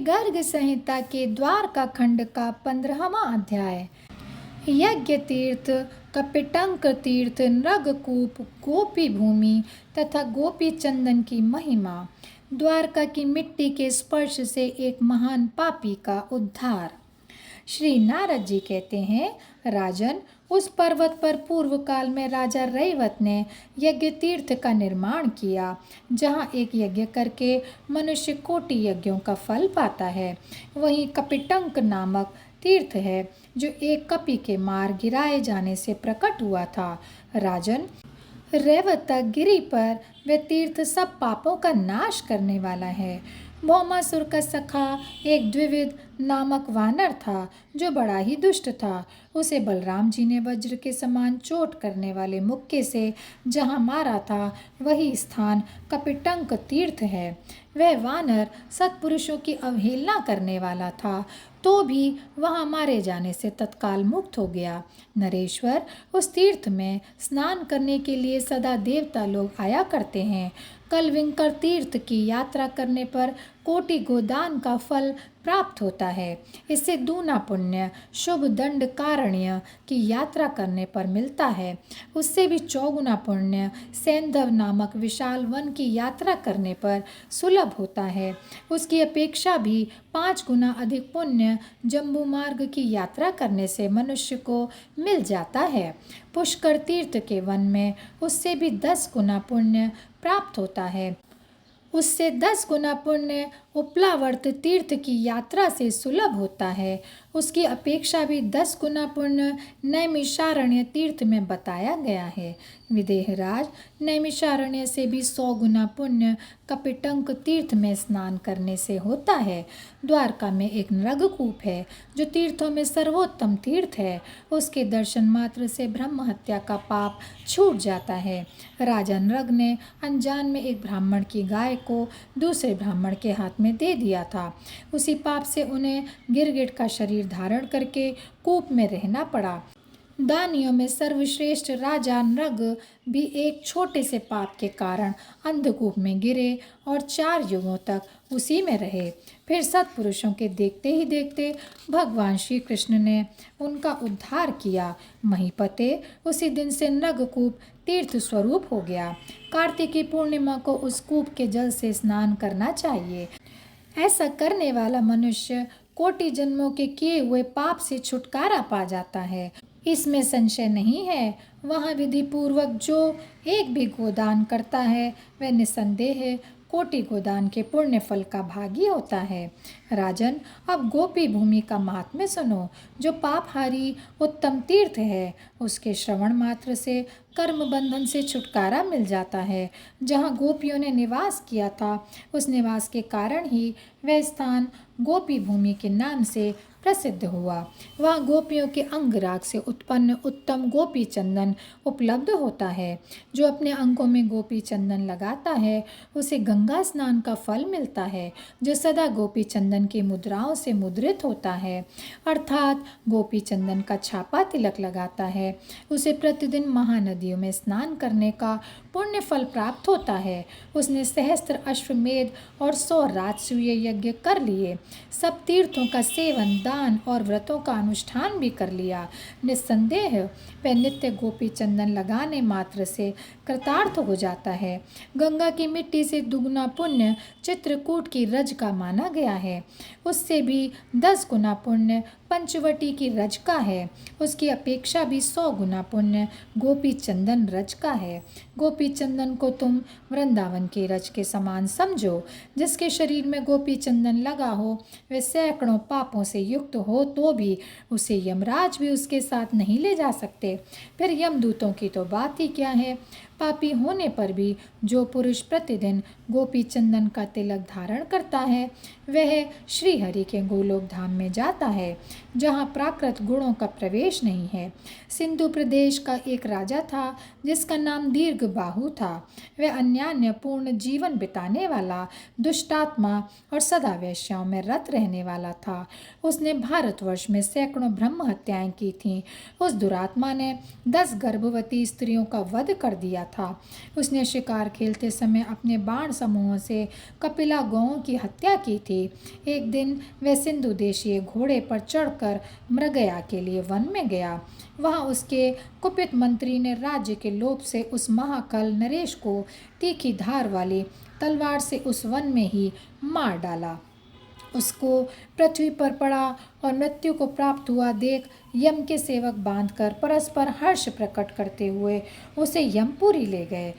गर्ग संहिता के द्वारका खंड का 15वां अध्याय। यज्ञ तीर्थ, कपिटंक तीर्थ, नृगकूप, गोपी भूमि तथा गोपी चंदन की महिमा। द्वारका की मिट्टी के स्पर्श से एक महान पापी का उद्धार। श्री नारद जी कहते हैं, राजन, उस पर्वत पर पूर्व काल में राजा रैवत ने यज्ञ तीर्थ का निर्माण किया, जहाँ एक यज्ञ करके मनुष्य कोटि यज्ञों का फल पाता है। वहीं कपिटंक नामक तीर्थ है, जो एक कपि के मार गिराए जाने से प्रकट हुआ था। राजन, रैवतक गिरी पर वह तीर्थ सब पापों का नाश करने वाला है। भौमासुर का सखा एक द्विविद नामक वानर था, जो बड़ा ही दुष्ट था। उसे बलराम जी ने वज्र के समान चोट करने वाले मुक्के से जहाँ मारा था, वही स्थान कपिटंक तीर्थ है। वह वानर सत्पुरुषों की अवहेलना करने वाला था, तो भी वहाँ मारे जाने से तत्काल मुक्त हो गया। नरेश्वर, उस तीर्थ में स्नान करने के लिए सदा देवता लोग आया करते हैं। कलविंकर तीर्थ की यात्रा करने पर कोटि गोदान का फल प्राप्त होता है। इससे दूना पुण्य शुभ दंड कारण्य की यात्रा करने पर मिलता है। उससे भी चौगुना पुण्य सैंधव नामक विशाल वन की यात्रा करने पर सुलभ होता है। उसकी अपेक्षा भी 5 गुना अधिक पुण्य जम्बू मार्ग की यात्रा करने से मनुष्य को मिल जाता है। पुष्कर तीर्थ के वन में उससे भी 10 गुना पुण्य प्राप्त होता है। उससे 10 गुना पुण्य उपलावर्त तीर्थ की यात्रा से सुलभ होता है। उसकी अपेक्षा भी 10 गुना पुण्य नैमिषारण्य तीर्थ में बताया गया है। विदेहराज, नैमिषारण्य से भी 100 गुना पुण्य कपिटंक तीर्थ में स्नान करने से होता है। द्वारका में एक नृगकूप है, जो तीर्थों में सर्वोत्तम तीर्थ है। उसके दर्शन मात्र से ब्रह्म हत्या का पाप छूट जाता है। राजा नृग ने अनजान में एक ब्राह्मण की गाय को दूसरे ब्राह्मण के हाथ में दे दिया था। उसी पाप से उन्हें गिरगिट का शरीर धारण करके कूप में रहना पड़ा। दानियों में सर्वश्रेष्ठ राजा नृग भी एक छोटे से पाप के कारण अंधकूप में गिरे और 4 युगों तक उसी में रहे। फिर सत्पुरुषों के देखते ही देखते भगवान श्री कृष्ण ने उनका उद्धार किया। महीपते, उसी दिन से नृगकूप तीर्थ स्वरूप हो गया। कार्तिकी पूर्णिमा को उस कूप के जल से स्नान करना चाहिए। ऐसा करने वाला मनुष्य कोटि जन्मों के किए हुए पाप से छुटकारा पा जाता है, इसमें संशय नहीं है। वहाँ विधि पूर्वक जो एक भी गोदान करता है, वह निसंदेह कोटि गोदान के पुण्य फल का भागी होता है। राजन, अब गोपी भूमि का महात्म्य सुनो, जो पापहारी उत्तम तीर्थ है। उसके श्रवण मात्र से कर्म बंधन से छुटकारा मिल जाता है। जहाँ गोपियों ने निवास किया था, उस निवास के कारण ही वह स्थान गोपी भूमि के नाम से प्रसिद्ध हुआ। वहाँ गोपियों के अंगराग से उत्पन्न उत्तम गोपी चंदन उपलब्ध होता है। जो अपने अंगों में गोपी चंदन लगाता है, उसे गंगा स्नान का फल मिलता है। जो सदा गोपी चंदन की मुद्राओं से मुद्रित होता है, अर्थात गोपी चंदन का छापा तिलक लगाता है, उसे प्रतिदिन महानदियों में स्नान करने का पुण्य फल प्राप्त होता है। उसने सहस्त्र अश्वमेध और 100 राजसूय यज्ञ कर लिए। सब तीर्थों का सेवन, दान और व्रतों का अनुष्ठान भी कर लिया। निस्संदेह वह नित्य गोपी चंदन लगाने मात्र से कृतार्थ हो जाता है। गंगा की मिट्टी से दुगुना पुण्य चित्रकूट की रज का माना गया है। उससे भी 10 गुना पुण्य पंचवटी की रज का है। उसकी अपेक्षा भी 100 गुना पुण्य गोपी चंदन रज का है। गोपी चंदन को तुम वृंदावन की रज के समान समझो। जिसके शरीर में गोपी चंदन लगा हो, वह सैकड़ों पापों से युक्त हो तो भी उसे यमराज भी उसके साथ नहीं ले जा सकते। फिर यमदूतों की तो बात ही क्या है। पापी होने पर भी जो पुरुष प्रतिदिन गोपी चंदन का तिलक धारण करता है, वह श्री हरि के गोलोक धाम में जाता है, जहाँ प्राकृत गुणों का प्रवेश नहीं है। सिंधु प्रदेश का एक राजा था, जिसका नाम दीर्घ बाहु था। वह अन्यान्य पूर्ण जीवन बिताने वाला, दुष्टात्मा और सदा वेश्याओं में रत रहने वाला था। उसने भारतवर्ष में सैकड़ों ब्रह्म हत्याएं की थीं। उस दुरात्मा ने 10 गर्भवती स्त्रियों का वध कर दिया था। उसने शिकार खेलते समय अपने बाण समूहों से कपिला गौओं की हत्या की थी। एक दिन वह सिंधु देशीय घोड़े पर चढ़कर मृगया के लिए वन में गया। वहाँ उसके कुपित मंत्री ने राज्य के लोभ से उस महाकल नरेश को तीखी धार वाली तलवार से उस वन में ही मार डाला। उसको पृथ्वी पर पड़ा और मृत्यु को प्राप्त हुआ देख यम के सेवक बांधकर परस्पर हर्ष प्रकट करते हुए उसे यमपुरी ले गए।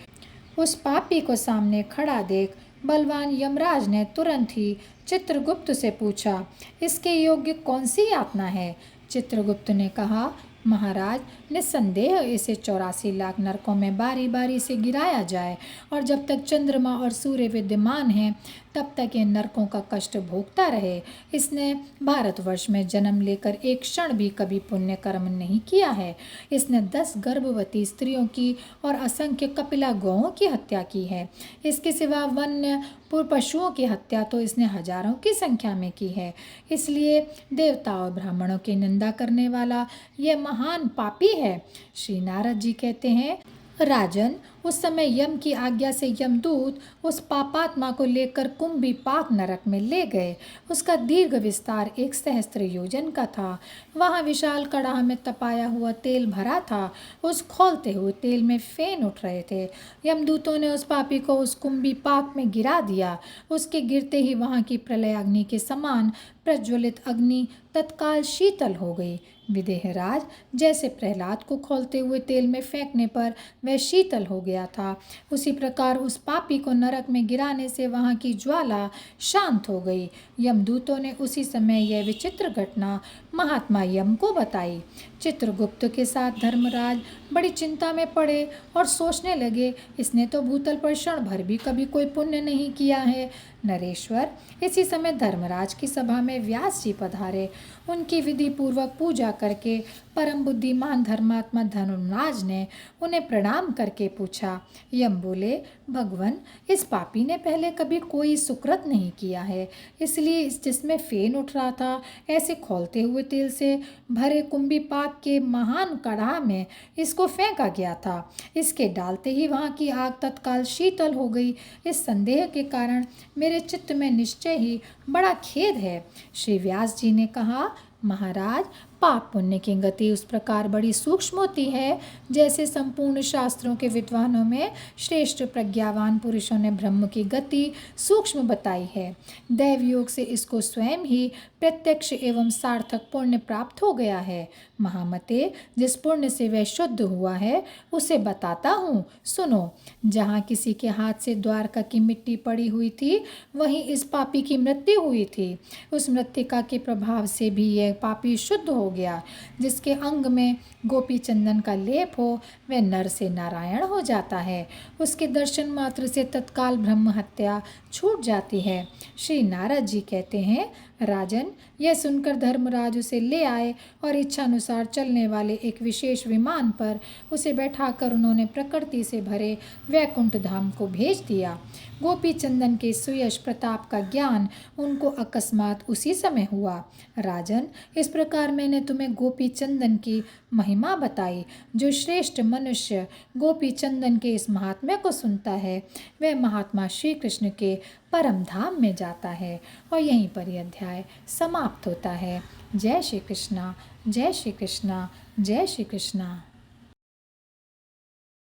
उस पापी को सामने खड़ा देख बलवान यमराज ने तुरंत ही चित्रगुप्त से पूछा, इसके योग्य कौन सी यातना है? चित्रगुप्त ने कहा, महाराज, निस्संदेह इसे 84 लाख नरकों में बारी बारी से गिराया जाए और जब तक चंद्रमा और सूर्य विद्यमान हैं तब तक ये नरकों का कष्ट भोगता रहे। इसने भारतवर्ष में जन्म लेकर एक क्षण भी कभी पुण्य कर्म नहीं किया है। इसने 10 गर्भवती स्त्रियों की और असंख्य कपिला गौओं की हत्या की है। इसके सिवा वन्य पशुओं की हत्या तो इसने हजारों की संख्या में की है। इसलिए देवता और ब्राह्मणों की निंदा करने वाला यह महान पापी है। श्री नारद जी कहते हैं, राजन, उस समय यम की आज्ञा से यमदूत उस पापात्मा को लेकर कुंभीपाक नरक में ले गए। उसका दीर्घ विस्तार 1 सहस्त्र योजन का था। वहाँ विशाल कड़ाह में तपाया हुआ तेल भरा था। उस खौलते हुए तेल में फेन उठ रहे थे। यमदूतों ने उस पापी को उस कुंभीपाक में गिरा दिया। उसके गिरते ही वहाँ की प्रलयाग्नि के समान प्रज्वलित अग्नि तत्काल शीतल हो गई। विदेहराज, जैसे प्रहलाद को खौलते हुए तेल में फेंकने पर वह शीतल हो गया था, उसी प्रकार उस पापी को नरक में गिराने से वहाँ की ज्वाला शांत हो गई। यमदूतों ने उसी समय यह विचित्र घटना महात्मा यम को बताई। चित्रगुप्त के साथ धर्मराज बड़ी चिंता में पड़े और सोचने लगे, इसने तो भूतल पर क्षण भर भी कभी कोई पुण्य नहीं किया है। नरेश्वर, इसी समय धर्मराज की सभा में व्यास जी पधारे। उनकी विधि पूर्वक पूजा करके परम बुद्धिमान धर्मात्मा धर्मराज ने उन्हें प्रणाम करके पूछा। यम बोले, भगवन, इस पापी ने पहले कभी कोई सुकृत नहीं किया है, इसलिए इस जिसमें फेन उठ रहा था ऐसे खौलते हुए तेल से भरे कुंभीपाक के महान कड़ाह में इसको फेंका गया था। इसके डालते ही वहाँ की आग तत्काल शीतल हो गई। इस संदेह के कारण मेरे चित्त में निश्चय ही बड़ा खेद है। श्री व्यास जी ने कहा, महाराज, पाप पुण्य की गति उस प्रकार बड़ी सूक्ष्म होती है जैसे संपूर्ण शास्त्रों के विद्वानों में श्रेष्ठ प्रज्ञावान पुरुषों ने ब्रह्म की गति सूक्ष्म बताई है। दैव योग से इसको स्वयं ही प्रत्यक्ष एवं सार्थक पुण्य प्राप्त हो गया है। महामते, जिस पुण्य से वह शुद्ध हुआ है उसे बताता हूँ, सुनो। जहाँ किसी के हाथ से द्वारका की मिट्टी पड़ी हुई थी वहीं इस पापी की मृत्यु हुई थी। उस मृत्तिका के प्रभाव से भी यह पापी शुद्ध हो गया। जिसके अंग में गोपी चंदन का लेप हो वह नर से नारायण हो जाता है। उसके दर्शन मात्र से तत्काल ब्रह्म हत्या छूट जाती है। श्री नारद जी कहते हैं, राजन, यह सुनकर धर्मराज उसे ले आए और इच्छानुसार चलने वाले एक विशेष विमान पर उसे बैठाकर उन्होंने प्रकृति से भरे वैकुंठ धाम को भेज दिया। गोपी चंदन के सुयश प्रताप का ज्ञान उनको अकस्मात उसी समय हुआ। राजन, इस प्रकार मैंने तुम्हें गोपी चंदन की महिमा बताई। जो श्रेष्ठ मनुष्य गोपी चंदन के इस महात्म्य को सुनता है वह महात्मा श्री कृष्ण के परम धाम में जाता है। और यहीं पर यह अध्याय समाप्त होता है। जय श्री कृष्णा, जय श्री कृष्णा, जय श्री कृष्णा।